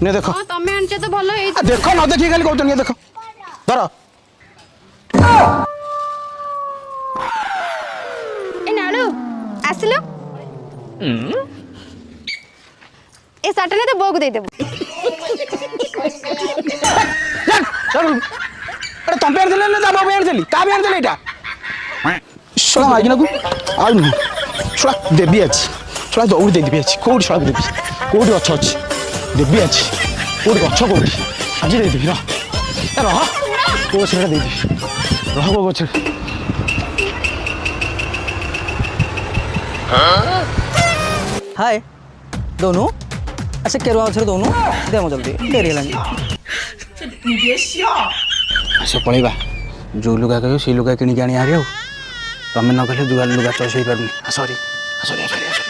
ने देखो हां तमे आनचे तो भलो हे देखो न देखि खाली कहत ने देखो धर ए नाळू आसलो ए साटने तो बोग दे देबो चल अरे तुम पेड़ देले ना बाबू पेड़ देली का पेड़ देले एटा शोला आगिना को आ न शोला देबी अछि शोला दौड़ दे देबी अछि कोड शोला देबी कोड गछ अछि देबी अछि कोड गछ कोड आज दे देबी ना ए रह को छेड़ा दे देबी रह को गछ हाय दोनों अच्छा केरवा छर दोनों दे म जल्दी देरी हेलानी आसे पळेबा जो लुगा कहियो से लुगा किनी जानी आरियो तमे न कहले दुआ लुगा चॉइस होई परनी सॉरी सॉरी सॉरी